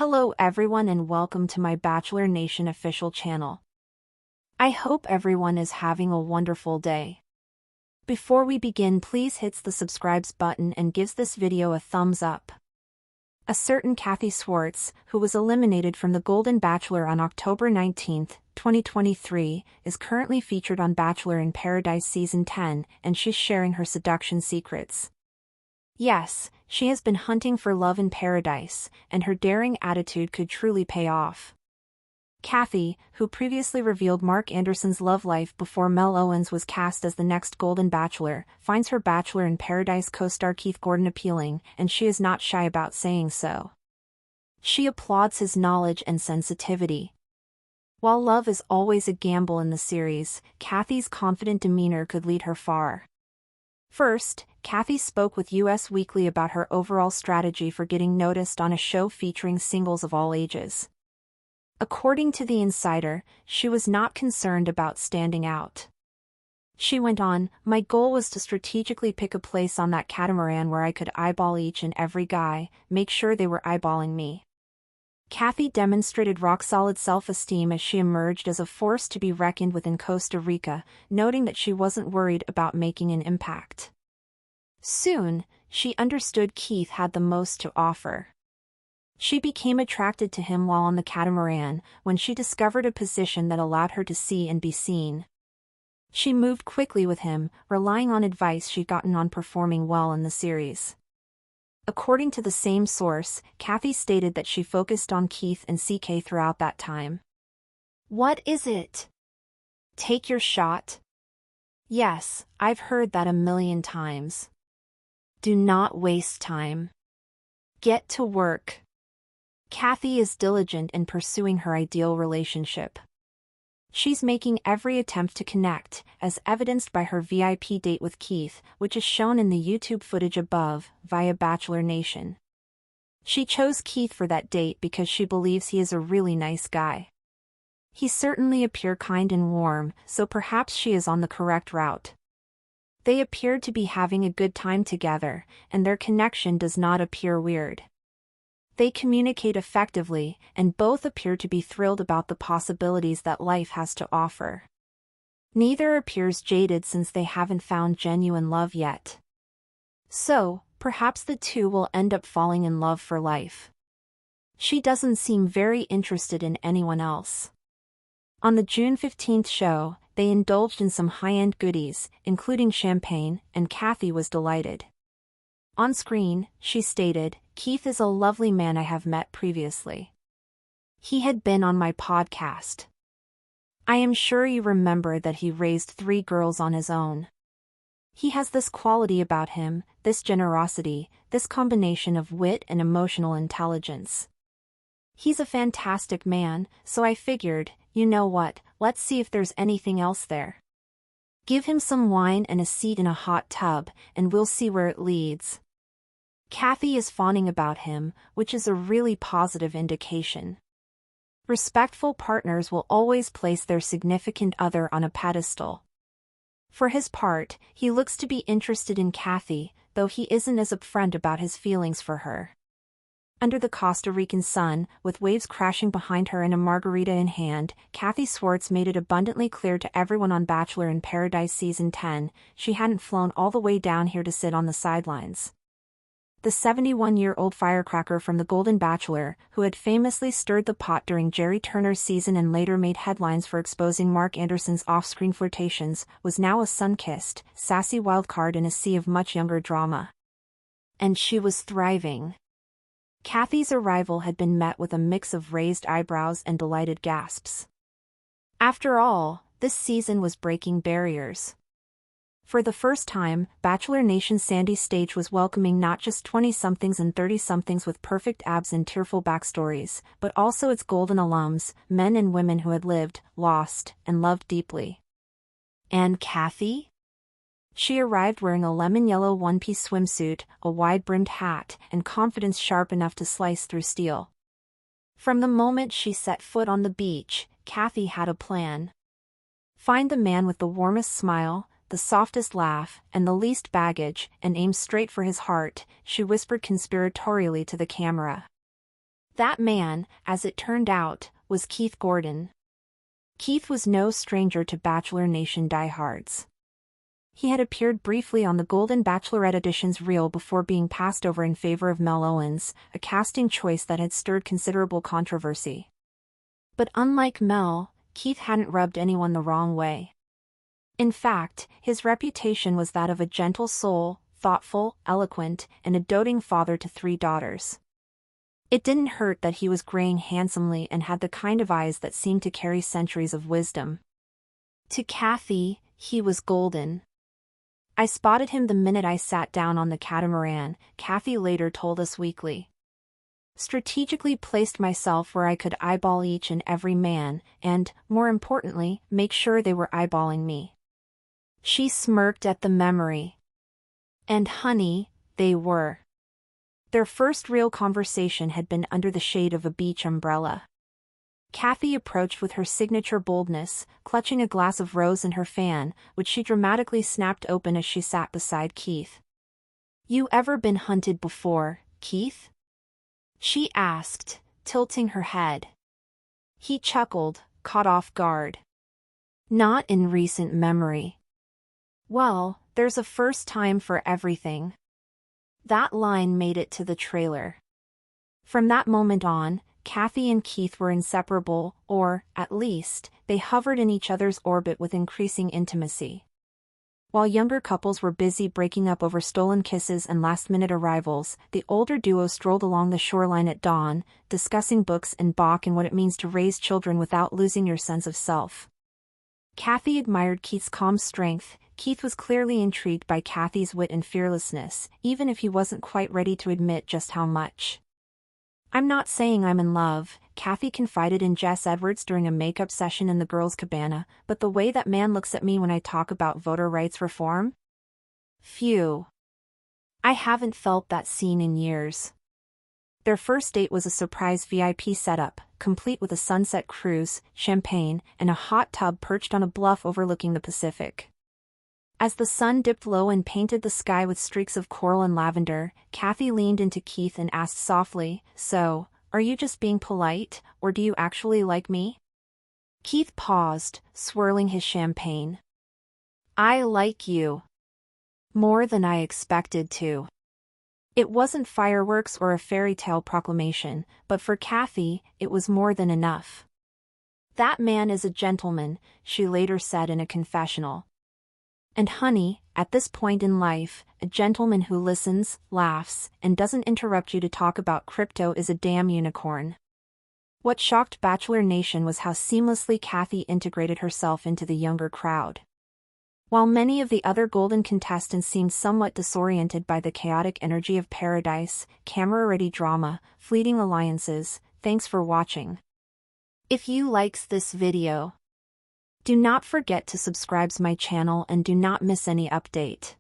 Hello everyone and welcome to my Bachelor Nation official channel. I hope everyone is having a wonderful day. Before we begin, please hit the subscribe button and gives this video a thumbs up. A certain Kathy Swartz, who was eliminated from the Golden Bachelor on October 19, 2023, is currently featured on Bachelor in Paradise Season 10, and she's sharing her seduction secrets. Yes, she has been hunting for love in paradise, and her daring attitude could truly pay off. Kathy, who previously revealed Mark Anderson's love life before Mel Owens was cast as the next Golden Bachelor, finds her Bachelor in Paradise co-star Keith Gordon appealing, and she is not shy about saying so. She applauds his knowledge and sensitivity. While love is always a gamble in the series, Kathy's confident demeanor could lead her far. First, Kathy spoke with US Weekly about her overall strategy for getting noticed on a show featuring singles of all ages. According to The Insider, she was not concerned about standing out. She went on, "My goal was to strategically pick a place on that catamaran where I could eyeball each and every guy, make sure they were eyeballing me." Kathy demonstrated rock-solid self-esteem as she emerged as a force to be reckoned with in Costa Rica, noting that she wasn't worried about making an impact. Soon, she understood Keith had the most to offer. She became attracted to him while on the catamaran, when she discovered a position that allowed her to see and be seen. She moved quickly with him, relying on advice she'd gotten on performing well in the series. According to the same source, Kathy stated that she focused on Keith and CK throughout that time. "What is it? Take your shot?" "Yes, I've heard that a million times. Do not waste time. Get to work." Kathy is diligent in pursuing her ideal relationship. She's making every attempt to connect, as evidenced by her VIP date with Keith, which is shown in the YouTube footage above, via Bachelor Nation. She chose Keith for that date because she believes he is a really nice guy. He certainly appears kind and warm, so perhaps she is on the correct route. They appeared to be having a good time together, and their connection does not appear weird. They communicate effectively, and both appear to be thrilled about the possibilities that life has to offer. Neither appears jaded since they haven't found genuine love yet. So, perhaps the two will end up falling in love for life. She doesn't seem very interested in anyone else. On the June 15th show, they indulged in some high-end goodies, including champagne, and Kathy was delighted. On screen, she stated, "Keith is a lovely man I have met previously. He had been on my podcast. I am sure you remember that he raised 3 girls on his own. He has this quality about him, this generosity, this combination of wit and emotional intelligence. He's a fantastic man, so I figured, you know what, let's see if there's anything else there. Give him some wine and a seat in a hot tub, and we'll see where it leads." Kathy is fawning about him, which is a really positive indication. Respectful partners will always place their significant other on a pedestal. For his part, he looks to be interested in Kathy, though he isn't as upfront about his feelings for her. Under the Costa Rican sun, with waves crashing behind her and a margarita in hand, Kathy Swartz made it abundantly clear to everyone on Bachelor in Paradise Season 10, she hadn't flown all the way down here to sit on the sidelines. The 71-year-old firecracker from the Golden Bachelor, who had famously stirred the pot during Jerry Turner's season and later made headlines for exposing Mark Anderson's off-screen flirtations, was now a sun-kissed, sassy wildcard in a sea of much younger drama. And she was thriving. Kathy's arrival had been met with a mix of raised eyebrows and delighted gasps. After all, this season was breaking barriers. For the first time, Bachelor Nation Sandy Stage was welcoming not just 20-somethings and 30-somethings with perfect abs and tearful backstories, but also its golden alums, men and women who had lived, lost, and loved deeply. And Kathy? She arrived wearing a lemon-yellow one-piece swimsuit, a wide-brimmed hat, and confidence sharp enough to slice through steel. From the moment she set foot on the beach, Kathy had a plan. Find the man with the warmest smile, the softest laugh, and the least baggage, and aim straight for his heart, she whispered conspiratorially to the camera. That man, as it turned out, was Keith Gordon. Keith was no stranger to Bachelor Nation diehards. He had appeared briefly on the Golden Bachelorette Edition's reel before being passed over in favor of Mel Owens, a casting choice that had stirred considerable controversy. But unlike Mel, Keith hadn't rubbed anyone the wrong way. In fact, his reputation was that of a gentle soul, thoughtful, eloquent, and a doting father to 3 daughters. It didn't hurt that he was graying handsomely and had the kind of eyes that seemed to carry centuries of wisdom. To Kathy, he was golden. I spotted him the minute I sat down on the catamaran, Kathy later told Us Weekly. Strategically placed myself where I could eyeball each and every man, and, more importantly, make sure they were eyeballing me. She smirked at the memory. And honey, they were. Their first real conversation had been under the shade of a beach umbrella. Kathy approached with her signature boldness, clutching a glass of rose in her fan, which she dramatically snapped open as she sat beside Keith. "You ever been hunted before, Keith?" she asked, tilting her head. He chuckled, caught off guard. "Not in recent memory." "Well, there's a first time for everything." That line made it to the trailer. From that moment on, Kathy and Keith were inseparable, or, at least, they hovered in each other's orbit with increasing intimacy. While younger couples were busy breaking up over stolen kisses and last-minute arrivals, the older duo strolled along the shoreline at dawn, discussing books and Bach and what it means to raise children without losing your sense of self. Kathy admired Keith's calm strength. Keith was clearly intrigued by Kathy's wit and fearlessness, even if he wasn't quite ready to admit just how much. "I'm not saying I'm in love," Kathy confided in Jess Edwards during a makeup session in the girls' cabana, "but the way that man looks at me when I talk about voter rights reform? Phew. I haven't felt that scene in years." Their first date was a surprise VIP setup, complete with a sunset cruise, champagne, and a hot tub perched on a bluff overlooking the Pacific. As the sun dipped low and painted the sky with streaks of coral and lavender, Kathy leaned into Keith and asked softly, "So, are you just being polite, or do you actually like me?" Keith paused, swirling his champagne. "I like you. More than I expected to." It wasn't fireworks or a fairy tale proclamation, but for Kathy, it was more than enough. "That man is a gentleman," she later said in a confessional. "And honey, at this point in life, a gentleman who listens, laughs, and doesn't interrupt you to talk about crypto is a damn unicorn." What shocked Bachelor Nation was how seamlessly Kathy integrated herself into the younger crowd. While many of the other Golden contestants seemed somewhat disoriented by the chaotic energy of paradise, camera-ready drama, fleeting alliances, thanks for watching. If you likes this video, do not forget to subscribe to my channel and do not miss any update.